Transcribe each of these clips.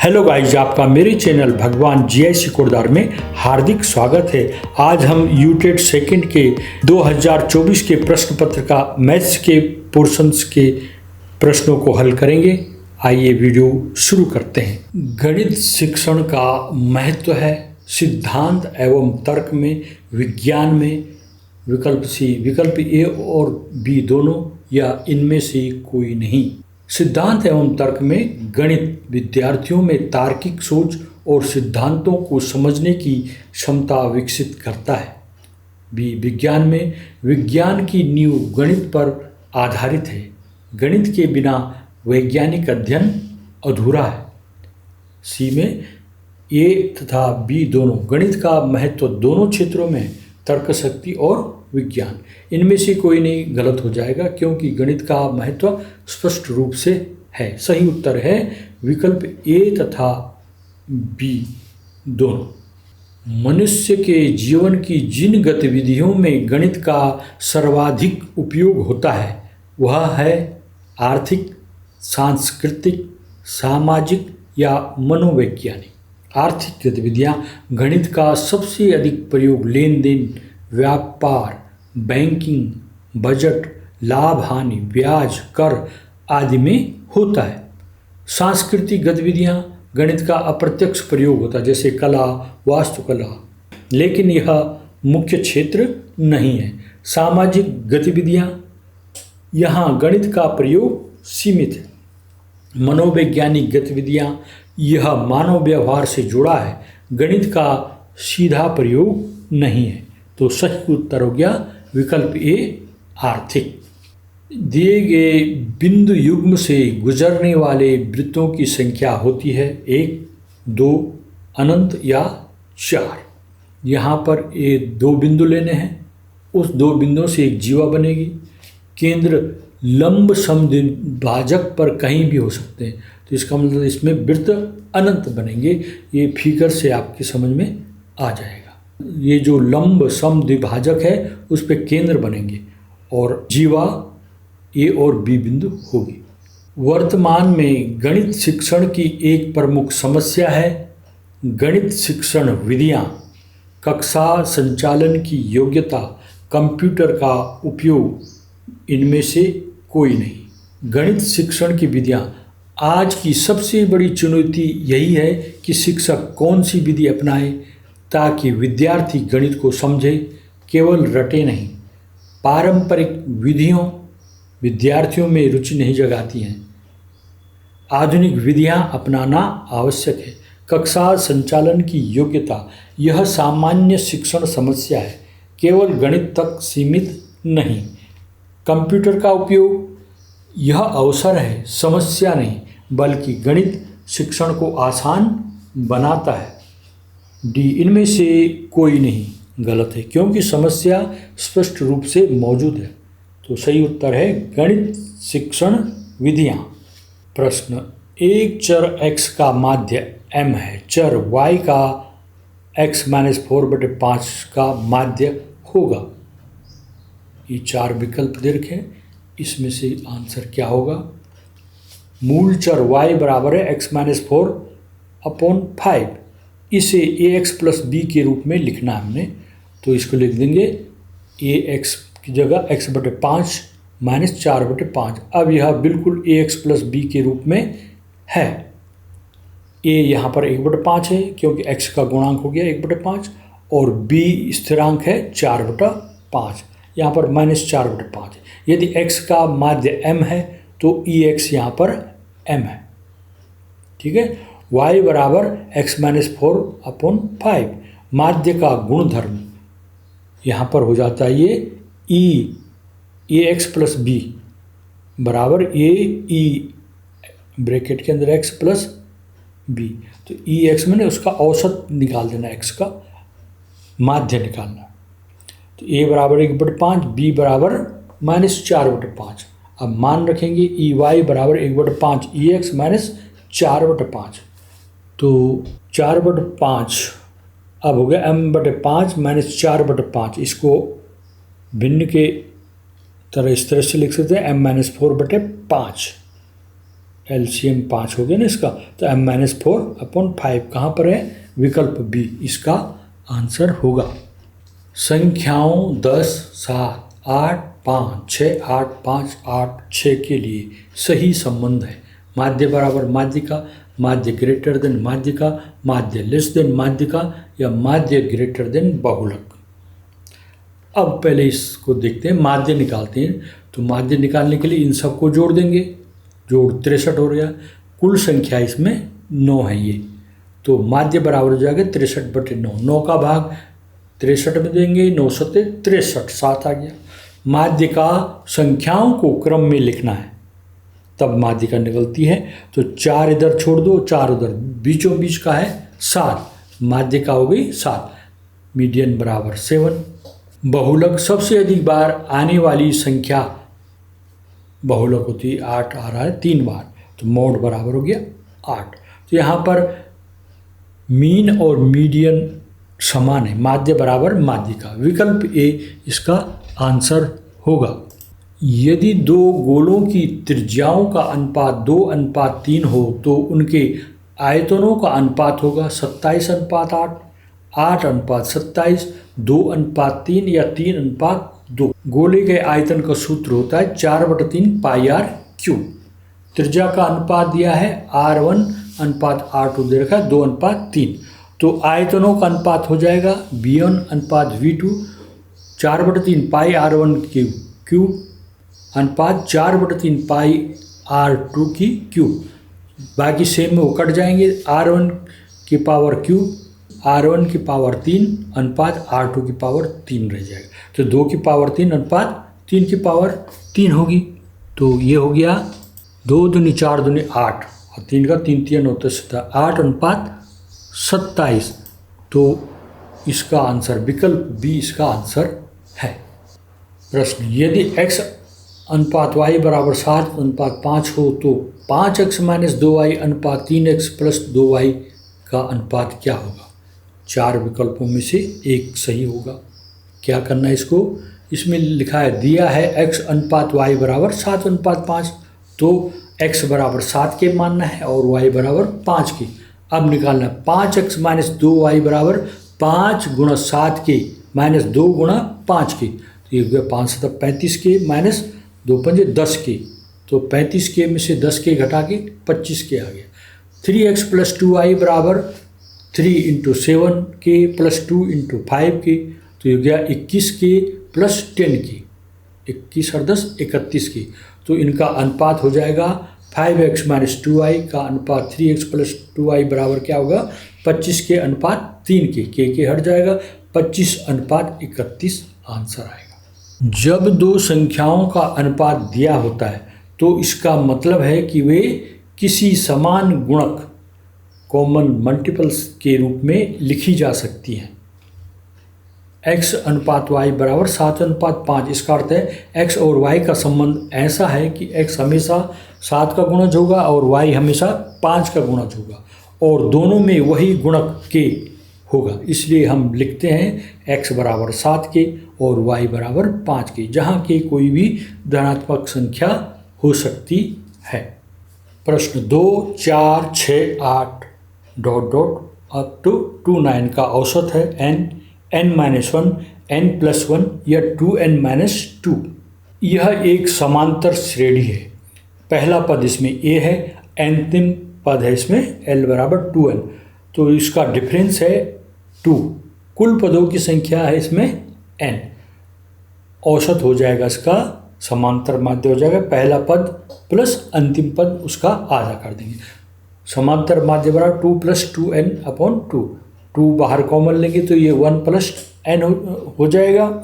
Hello guys, आपका मेरे channel भगवान जीआईसी कोरदार में हार्दिक स्वागत है। आज हम यूटेट सेकंड के 2024 के प्रश्न पत्र का मैथ्स के पोर्शंस के प्रश्नों को हल करेंगे। आइए वीडियो शुरू करते हैं। गणित शिक्षण का महत्व है सिद्धांत एवं तर्क में, विज्ञान में। विकल्प सी, विकल्प ए और बी दोनों या इनमें से कोई नहीं। सिद्धांत एवं तर्क में गणित विद्यार्थियों में तार्किक सोच और सिद्धांतों को समझने की क्षमता विकसित करता है। बी, विज्ञान में विज्ञान की नींव गणित पर आधारित है। गणित के बिना वैज्ञानिक अध्ययन अधूरा है। सी में ए तथा बी दोनों। गणित का महत्व दोनों क्षेत्रों में, तर्क शक्ति और विज्ञान। इनमें से कोई नहीं, गलत हो जाएगा क्योंकि गणित का महत्व स्पष्ट रूप से है। सही उत्तर है विकल्प ए तथा बी दोनों। मनुष्य के जीवन की जिन गतिविधियों में गणित का सर्वाधिक उपयोग होता है वह है आर्थिक, सांस्कृतिक, सामाजिक या मनोवैज्ञानिक। आर्थिक गतिविधियां गणित का सबसे अधिक प्रयोग लेन देन, व्यापार, बैंकिंग, बजट, लाभ हानि, ब्याज, कर आदि में होता है। सांस्कृतिक गतिविधियां गणित का अप्रत्यक्ष प्रयोग होता है, जैसे कला, वास्तुकला, लेकिन यह मुख्य क्षेत्र नहीं है। सामाजिक गतिविधियां, यहाँ गणित का प्रयोग सीमित है। मनोवैज्ञानिक गतिविधियां, यह मानव व्यवहार से जुड़ा है, गणित का सीधा प्रयोग नहीं है। तो सही उत्तर हो गया विकल्प ए आर्थिक। दिए गए बिंदु युग्म से गुजरने वाले वृत्तों की संख्या होती है 1, 2, अनंत या 4। यहाँ पर ये 2 बिंदु लेने हैं। उस 2 बिंदुओं से एक जीवा बनेगी। केंद्र लंब समद्विभाजक पर कहीं भी हो सकते हैं, तो इसका मतलब इसमें वृत्त अनंत बनेंगे। ये फिगर से आपकी समझ में आ जाएगा। ये जो लंब समद्विभाजक है उस पे केंद्र बनेंगे और जीवा ए और बी बिंदु होगी। वर्तमान में गणित शिक्षण की एक प्रमुख समस्या है गणित शिक्षण विधियां, कक्षा संचालन की योग्यता, कंप्यूटर का उपयोग। इनमें से कोई नहीं। गणित शिक्षण की विधियां, आज की सबसे बड़ी चुनौती यही है कि शिक्षक कौन सी विधि अपनाए ताकि विद्यार्थी गणित को समझे, केवल रटे नहीं। पारंपरिक विधियों विद्यार्थियों में रुचि नहीं जगाती हैं। आधुनिक विधियां अपनाना आवश्यक है। कक्षा संचालन की योग्यता, यह सामान्य शिक्षण समस्या है, केवल गणित तक सीमित नहीं। कंप्यूटर का उपयोग, यह अवसर है, समस्या नहीं, बल्कि गणित शिक्षण को आसान बनाता है। डी, इनमें से कोई नहीं, गलत है क्योंकि समस्या स्पष्ट रूप से मौजूद है। तो सही उत्तर है गणित शिक्षण विधियां। प्रश्न, एक चर x का माध्य m है, चर y का x-4/5 का माध्य होगा। ये 4 विकल्प दे रखे हैं, इसमें से आंसर क्या होगा? मूल चर y बराबर है x-4/5। इसे ax प्लस बी के रूप में लिखना है हमने, तो इसको लिख देंगे ax की जगह x/5 - 4/5। अब यह बिल्कुल ax प्लस बी के रूप में है। a यहाँ पर 1/5 है क्योंकि x का गुणांक हो गया 1/5 और b स्थिरांक है 4/5। यहाँ पर -4/5 है। यदि x का माध्य m है तो ex यहाँ पर m है। ठीक है। y बराबर x-4/5। माध्य का गुणधर्म यहाँ पर हो जाता है ये ax प्लस बी बराबर e ब्रैकेट के अंदर x प्लस बी। तो ex मैंने उसका औसत निकाल देना, x का माध्य निकालना। तो a बराबर 1/5, b बराबर -4/5। अब मान रखेंगे ey बराबर 1/5 ex -4/5। तो 4/5 अब हो गया m/5 -4/5। इसको भिन्न के तरह इस तरह से लिख सकते हैं m-4/5। एलसीएम 5 हो गया ना इसका, तो m-4/5 कहाँ पर है, विकल्प बी इसका आंसर होगा। संख्याओं 10, 7, 8, 5, 6, 8, 5, 8, 6 के लिए सही संबंध है। माध्य बराबर माध्यिका, माध्य ग्रेटर देन माध्यिका, माध्य लेस देन माध्यिका या माध्य ग्रेटर देन बहुलक। अब पहले इसको देखते हैं, माध्य निकालते हैं। तो माध्य निकालने के लिए इन सबको जोड़ देंगे, जोड़ 63 हो गया। कुल संख्या इसमें 9 है ये, तो माध्य बराबर हो जाएगा 63/9। 9 का भाग 63 में देंगे, 9 सत्ते 63, 7 आ गया। माध्य का संख्याओं को क्रम में लिखना है, तब माध्यिका निकलती है। तो 4 इधर छोड़ दो, 4 उधर, बीचों बीच का है 7, माध्यिका हो गई 7, मीडियन बराबर 7। बहुलक सबसे अधिक बार आने वाली संख्या बहुलक होती है, 8 आ रहा है 3 बार, तो मोड बराबर हो गया 8। तो यहाँ पर मीन और मीडियन समान है, माध्य बराबर माध्यिका, विकल्प ए इसका आंसर होगा। यदि दो गोलों की त्रिज्याओं का अनुपात 2:3 हो तो उनके आयतनों का अनुपात होगा 27:8, 8:27, 2:3 या 3:2। गोले के आयतन का सूत्र होता है 4/3 πr3। त्रिज्या का अनुपात दिया है r1:r2 दे रखा है 2:3, तो आयतनों का अनुपात हो जाएगा b1:v2, 4/3 πr1 की क्यूब अनुपात 4/3 πr2 की क्यूब। बाकी सेम में वो कट जाएंगे, r1 की पावर क्यूब, r1 की पावर 3 अनुपात r2 की पावर 3 रह जाएगा। तो 2 की पावर 3 अनुपात 3 की पावर 3 होगी। तो ये हो गया 2 दूनी 4 दूनी 8 और 3 का 3 3 होता है 8:27। तो इसका आंसर विकल्प बी इसका आंसर है। प्रश्न, यदि x अनुपात y बराबर 7:5 हो तो 5x - 2y अनुपात 3x + 2y का अनुपात क्या होगा। 4 विकल्पों में से एक सही होगा। क्या करना है इसको, इसमें लिखा है दिया है x अनुपात y बराबर 7:5, तो x बराबर 7 के मानना है और y बराबर 5 के। अब निकालना है 5x - 2y बराबर 5 × 7 के -2 × 5 के, तो ये हो गया 5 × 35 के -2 × 10 के, तो 35 के में से 10 के घटा के 25 के आ गया। 3x + 2y बराबर 3 × 7 के + 2 × 5 के, तो ये हो गया 21 के + 10 के, 21 और 10 31 के। तो इनका अनुपात हो जाएगा 5x - 2y का अनुपात 3x + 2y बराबर क्या होगा 25 के अनुपात 3 के हट जाएगा, 25:31 आंसर आएगा। जब दो संख्याओं का अनुपात दिया होता है तो इसका मतलब है कि वे किसी समान गुणक कॉमन मल्टीपल्स के रूप में लिखी जा सकती हैं। x अनुपात y बराबर 7:5, इसका अर्थ है x और y का संबंध ऐसा है कि x हमेशा 7 का गुणज होगा और y हमेशा 5 का गुणज होगा और दोनों में वही गुणक k होगा। इसलिए हम लिखते हैं x बराबर 7 के और y बराबर 5 के, जहाँ के कोई भी धनात्मक संख्या हो सकती है। प्रश्न 2, 4, 6, 8 ... अप टू 29 का औसत है n, n-1, n+1 या 2n-2। यह एक समांतर श्रेणी है। पहला पद इसमें a है, अंतिम पद है इसमें l बराबर 2n, तो इसका डिफरेंस है 2। कुल पदों की संख्या है इसमें n। औसत हो जाएगा इसका, समांतर माध्य हो जाएगा पहला पद प्लस अंतिम पद उसका आधा कर देंगे। समांतर माध्य बराबर 2 + 2n/2। 2 बाहर कॉमन लेंगे तो ये 1 + n हो जाएगा,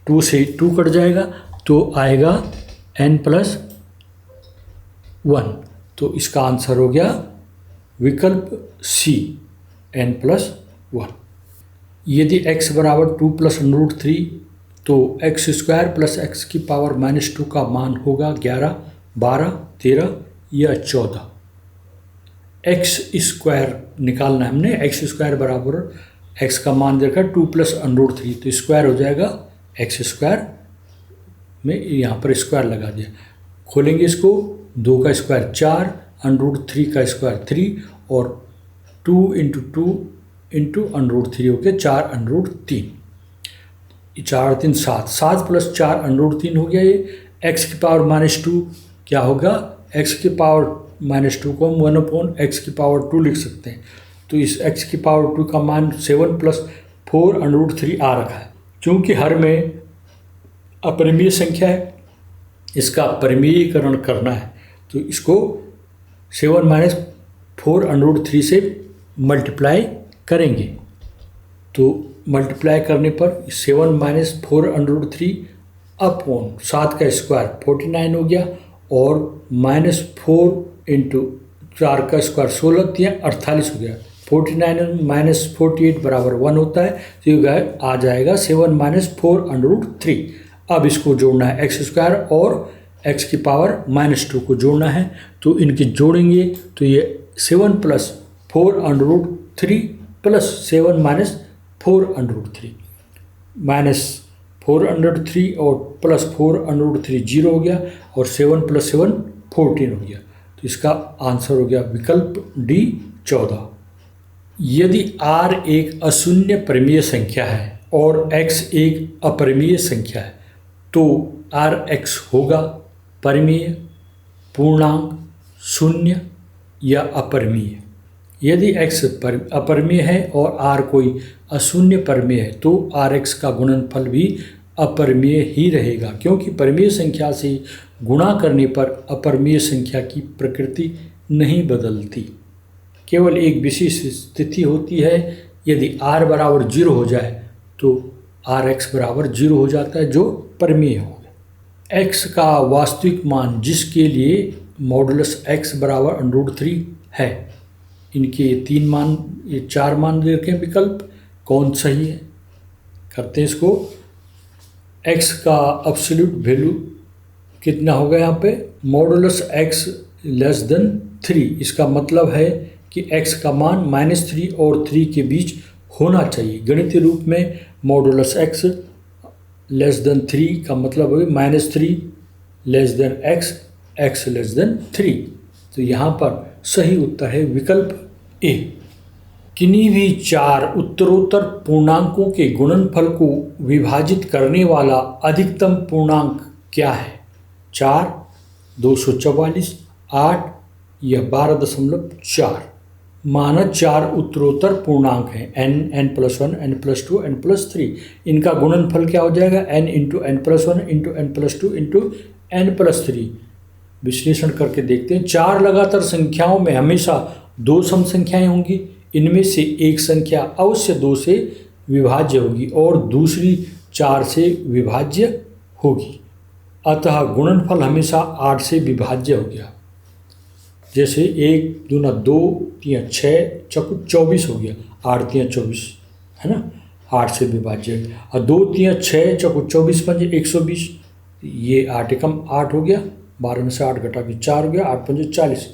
2 से 2 कट जाएगा तो आएगा n+1। तो इसका आंसर हो गया विकल्प सी n+1। यदि x बराबर 2 + √3 तो x² + x की पावर -2 का मान होगा 11, 12, 13 या 14। x² निकालना है हमने, x² बराबर x का मान देखा 2 + √3, तो स्क्वायर हो जाएगा x² में, यहाँ पर स्क्वायर लगा दिया। खोलेंगे इसको, 2 का स्क्वायर 4, √3 का स्क्वायर 3 और 2 × 2 × √3 हो गया 4 √3, 4 3 7, 7 + 4 √3 हो गया। ये x की पावर -2 क्या होगा, x की पावर -2 को हम 1/x² लिख सकते हैं। तो इस x की पावर 2 का मान 7 + 4 √3 आ रखा है। क्योंकि हर में अपरिमेय संख्या है, इसका परिमेयीकरण करना है, तो इसको 7 - 4 √3 से मल्टीप्लाई करेंगे। तो मल्टीप्लाई करने पर 7 - 4 √3 अपॉन 7 का स्क्वायर 49 हो गया, और -4 × 4 का स्क्वायर 16 या 48 हो गया। 49 - 48 = 1 होता है, तो ये आ जाएगा 7 - 4 √3। अब इसको जोड़ना है x² और x की पावर -2 को जोड़ना है, तो इनके जोड़ेंगे तो ये 7 + 4 √3 + 7 - 4 √3 -4 √3 और +4 √3 0 हो गया, और 7 + 7 14 हो गया। तो इसका आंसर हो गया विकल्प डी 14। यदि r एक अशून्य परिमेय संख्या है और x एक अपरिमेय संख्या है, तो Rx होगा परिमेय, पूर्णांक, शून्य या अपरिमेय। यदि x अपरिमेय है और r कोई अशून्य परिमेय है, तो Rx का गुणनफल भी अपरिमेय ही रहेगा, क्योंकि परिमेय संख्या से गुणा करने पर अपरिमेय संख्या की प्रकृति नहीं बदलती। केवल एक विशेष स्थिति होती है, यदि r = 0 हो जाए तो Rx = 0 हो जाता है, जो परिमेय हो गया। x का वास्तविक मान जिसके लिए मॉडुलस x = √3 है, इनके ये 4 मान दे रखे हैं, विकल्प कौन सही है। करते हैं इसको। x का एब्सोल्यूट वैल्यू कितना होगा, यहाँ पे मॉडुलस x <3। इसका मतलब है कि x का मान -3 और 3 के बीच होना चाहिए। गणितीय रूप में मॉडुलस x <3 का मतलब है -3 x, x 3। तो यहाँ पर सही उत्तर है विकल्प ए। किन्हीं भी 4 उत्तरोत्तर पूर्णांकों के गुणनफल को विभाजित करने वाला अधिकतम पूर्णांक क्या है? 4, 244, 8 या 12.4। माना 4 उत्तरोत्तर पूर्णांक हैं, n, n+1, n+2, n+3। इनका गुणनफल क्या हो जाएगा? n × n+1 × n+2 × n+3। विश्लेषण करके देखते हैं। 4 लगातार संख्याओं में हमेशा 2 सम संख्याएं होंगी। इनमें से एक संख्या अवश्य 2 से विभाज्य होगी और दूसरी 4 से विभाज्य होगी। अतः गुणनफल हमेशा 8 से विभाज्य हो गया। जैसे 1 दूना 2, 3 6, चौको 24 हो गया। 8 3 24 है ना, 8 से विभाज्य। और 2 3 6, चौको 24 5 120, ये 8 एकम 8 हो गया। 12 में से 8 घटा के 4 हो गया। 8 5 40,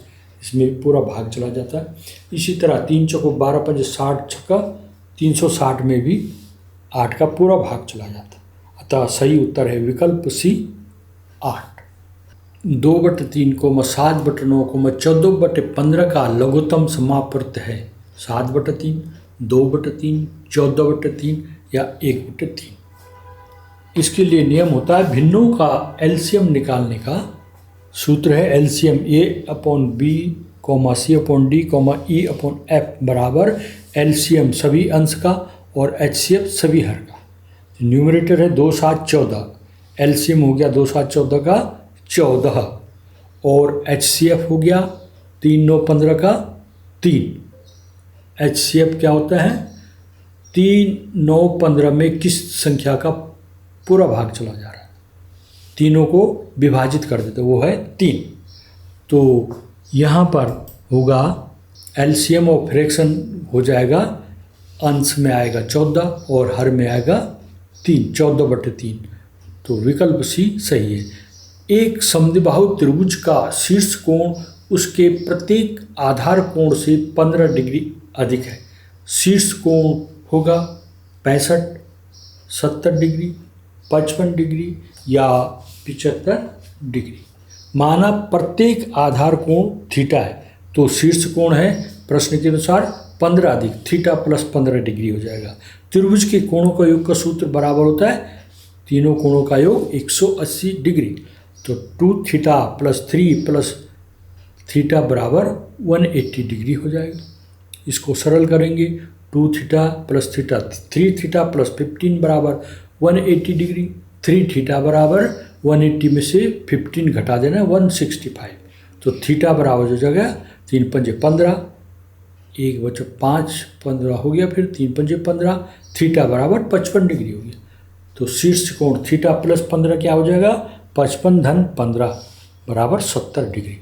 इसमें पूरा भाग चला जाता है। इसी तरह 3 चौको 12 5 60 छक्का 360 में भी 8 का पूरा भाग चला जाता है। अतः सही उत्तर है विकल्प सी 8। 2/3, 7/9, 14/15 का लघुत्तम समापवर्त है 7/3, 2/3, 14/3 या 1/3। इसके लिए नियम होता है भिन्नों का एलसीएम निकालने का। सूत्र है एलसीएम A/B, C/D, E/F बराबर एलसीएम सभी अंश का और HCF सभी हर का। न्यूमरेटर है 2 7 14, एलसीएम हो गया 2 7 14 का 14, और HCF हो गया 3 9 15 का 3। HCF क्या होता है? 3 9 15 में किस संख्या का पूरा भाग चला जा रहा है, तीनों को विभाजित कर देते, वो है 3। तो यहाँ पर होगा एलसीएम और फ्रैक्शन हो जाएगा, अंश में आएगा 14 और हर में आएगा 3, 14/3। तो विकल्प सी सही है। एक समद्विबाहु त्रिभुज का शीर्ष कोण उसके प्रत्येक आधार कोण से 15 डिग्री अधिक है। शीर्ष कोण होगा 65, 70 डिग्री, 55 डिग्री या 75 डिग्री। माना प्रत्येक आधार कोण थीटा है, तो शीर्ष कोण है प्रश्न के अनुसार 15 अधिक थीटा प्लस 15 डिग्री हो जाएगा। त्रिभुज के कोणों का योग का सूत्र बराबर होता है तीनों कोणों का योग 180 डिग्री। तो 2 थीटा प्लस 3 प्लस थीटा बराबर 180 डिग्री हो जाएगा। इसको सरल करेंगे, 2 theta plus theta 3 theta plus 15 बराबर 180 डिग्री। 3 थीटा बराबर 180 में से 15 घटा देना 165। तो थीटा बराबर हो जाएगा 3 पंजे 15, 1 बचा 5, 15 हो गया, फिर 3 पंजे 15, थीटा बराबर 55 डिग्री हो गया। तो शीर्ष कोण थीटा प्लस 15 क्या हो जाएगा 55 धन 15 बराबर 70 डिग्री।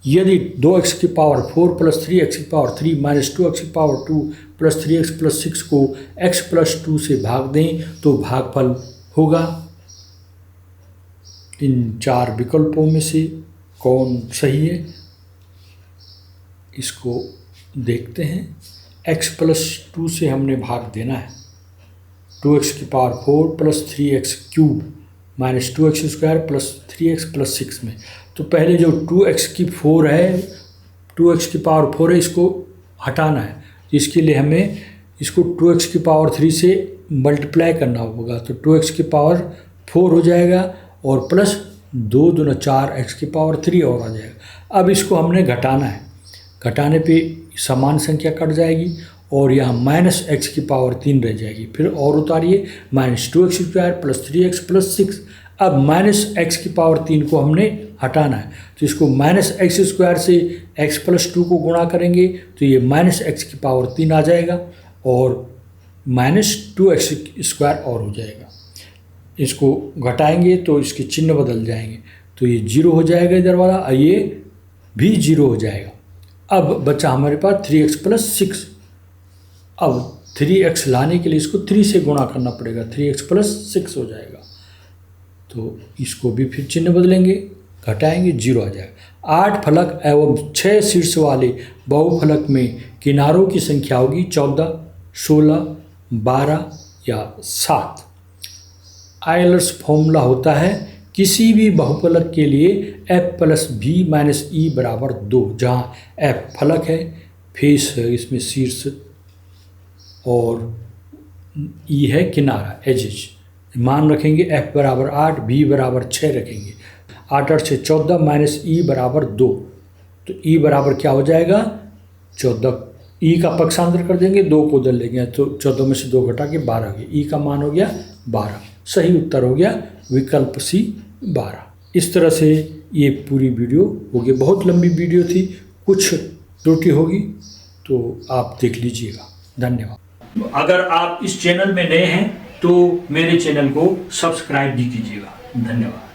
यदि 2x की पावर 4 प्लस 3x की पावर 3 माइनस 2x की पावर 2 प्लस 3x प्लस 6 को x प्लस 2 से भाग दें तो भागफल होगा इन 4 विकल्पों में से कौन सही है, इसको देखते हैं। x प्लस 2 से हमने भाग देना है, 2x की power 4 plus 3x cube minus 2x square plus 3x plus 6 में। तो पहले जो 2x की 4 है, 2x की पावर 4 है, इसको हटाना है। इसके लिए हमें इसको 2x की पावर 3 से मल्टीप्लाई करना होगा। तो 2x की पावर 4 हो जाएगा और प्लस 2 दूना 4 x की पावर 3 और आ जाएगा। अब इसको हमने घटाना है, घटाने पे समान संख्या कट जाएगी और यहाँ माइनस एक्स की पावर 3 रह जाएगी। फिर और उतारिए, minus 2x square plus 3x plus 6। अब माइनस एक्स की पावर 3 को हमने हटाना है, तो इसको माइनस एक्स स्क्वायर से x प्लस 2 को गुणा करेंगे तो ये माइनस एक्स की पावर 3 आ जाएगा और माइनस 2x स्क्वायर और हो जाएगा। इसको घटाएंगे तो इसके चिन्ह बदल जाएंगे, तो ये 0 हो जाएगा इधर वाला, और ये भी 0 हो जाएगा। अब बचा हमारे पास 3x प्लस 6। अब 3x लाने के लिए इसको 3 से गुणा करना पड़ेगा, 3x प्लस 6 हो जाएगा। तो इसको भी फिर चिन्ह बदलेंगे, घटाएंगे, 0 आ जाएगा। 8 फलक एवं 6 शीर्ष वाले बहुफलक में किनारों की संख्या होगी 14, 16, 12 या 7। आयलर्स फॉर्मूला होता है किसी भी बहुफलक के लिए f प्लस बी माइनस ई बराबर 2, जहाँ f फलक है, फेस है इसमें शीर्ष, और ई है किनारा एजेज। मान रखेंगे f बराबर 8, b बराबर 6 रखेंगे। 8 8 से 14 माइनस ई बराबर 2, तो ई बराबर क्या हो जाएगा 14। ई का पक्षांतर कर देंगे, 2 को उधर ले गए तो 14 में से 2 घटा के 12 हो गया। ई का मान हो गया 12। सही उत्तर हो गया विकल्प सी 12। इस तरह से ये पूरी वीडियो होगी। बहुत लंबी वीडियो थी, कुछ त्रुटि होगी तो आप देख लीजिएगा। धन्यवाद। अगर आप इस चैनल में नए हैं तो मेरे चैनल को सब्सक्राइब भी कीजिएगा। धन्यवाद।